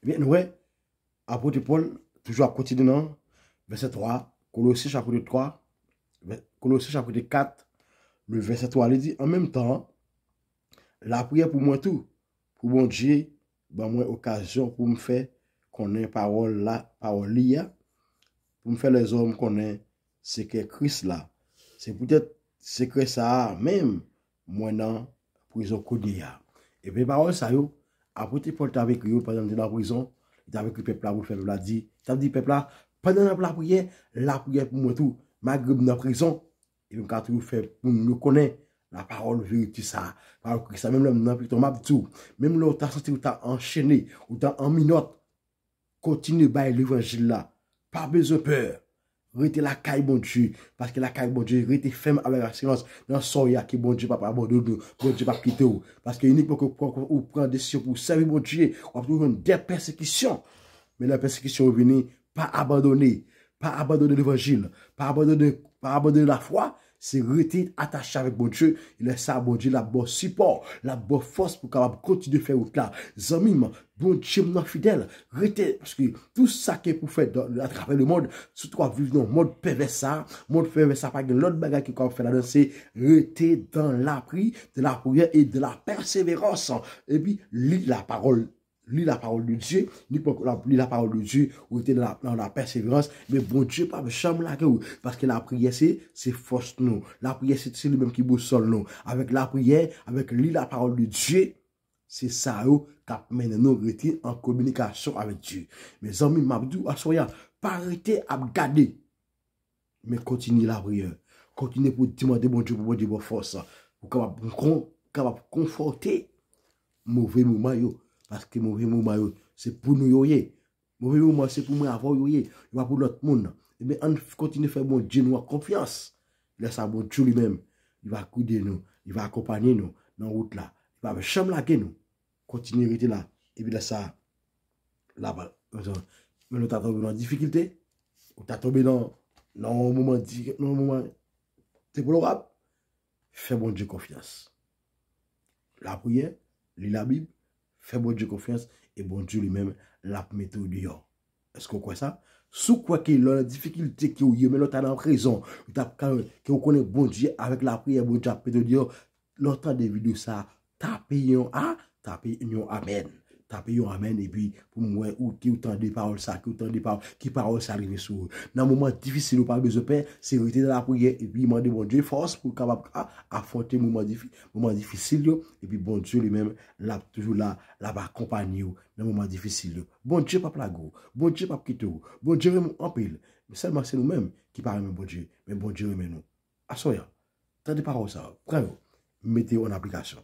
Eh bien, nous, apôtre Paul, toujours à continuer dans verset 3, Colossiens chapitre 3, Colossiens chapitre 4, le verset 3, il dit, en même temps, la prière pour moi tout, pour mon Dieu, ben moi occasion pour me faire connaître parole là, parole là, pour me faire les hommes connaître ce que Christ là. C'est peut-être secret ça même, moi dans prison Kodia. Et puis parole ça yo, apôtre Paul t'a avec eux pendant dans la prison, il t'a avec le peuple là pour le peuple là dit, t'a dit peuple là, pendant la prière pour moi tout, malgré dans la prison, et puis quand tu fais pour me connaître la parole vérité ça, parole Christ ça même là dans plutôt m'a tout, même là t'as senti ou t'as enchaîné ou t'as en minute, continue by l'évangile là, pas besoin de peur. Rete la caille bon Dieu, parce que la caille bon Dieu, rete ferme avec la silence, dans son ya qui bon Dieu pas abandonner, bon Dieu pas quitter ou, parce que uniquement que vous prenez des décision pour servir bon Dieu, on trouve des persécutions, mais la persécution venue, pas abandonner l'évangile, pas abandonner la foi, c'est rester attaché avec bon Dieu, il est ça, bon Dieu, la bonne support, la bonne force pour capable continuer de faire route là. Zamim, bon Dieu, non fidèle, rester, parce que tout ça qui est pour faire à travers le monde, surtout à vivre dans le monde pervers ça, pas de l'autre bagage qui peut faire là, c'est rester dans la prière, de la prière et de la persévérance. Et puis, lis la parole de Dieu, lis la parole de Dieu, ou était dans la persévérance, mais bon Dieu, pas de chambre là, parce que la prière, c'est force nous. La prière, c'est le même qui boussole nous. Avec la prière, avec lis la parole de Dieu, c'est ça, qui mène nous en communication avec Dieu. Mes amis, m'abdou, assoya, pas arrêter à garder, mais continue la prière. Continue pour demander bon Dieu, pour dire force, pour capable conforter mauvais moment, parce que mauvais moment, c'est pour nous, mauvais moment, c'est pour moi avoir, pas pour l'autre monde. Et bien, on continue à faire bon Dieu, nous confiance. Laisse à bon Dieu lui-même, il va couder nous, il va accompagner nous dans la route là, il va chambre là, nous. Continue à rester là, et puis là, ça, là-bas, mais nous t'as tombé dans la difficulté, ou t'as tombé dans un moment déplorable, fais bon Dieu confiance. La prière, lis la Bible, fais bon Dieu confiance, et bon Dieu lui-même la mette au dehors. Est-ce qu'on croit ça? Sous quoi qu'il y a la difficulté qui est, mais l'autre a en prison, qui connaît bon Dieu avec la prière, bon Dieu a mette au dehors, l'autre des vidéos ça, tapez un amen. Tapez un amen, et puis, pour moi, ou qui autant de paroles ça, qui paroles ça arrive sur. Dans un moment difficile, ou pas besoin de paix, c'est rester dans la prière, et puis, demander bon Dieu force pour capable affronter moment difficile, et puis, bon Dieu lui-même, là, toujours là, va accompagner dans moment difficile. Bon Dieu, pas plago, bon Dieu, pas quitter, bon Dieu, en pile. Mais seulement, c'est nous-mêmes qui parlons, bon Dieu, mais bon Dieu, mais nous. Assoya, t'as des paroles ça, prenez, mettez en application.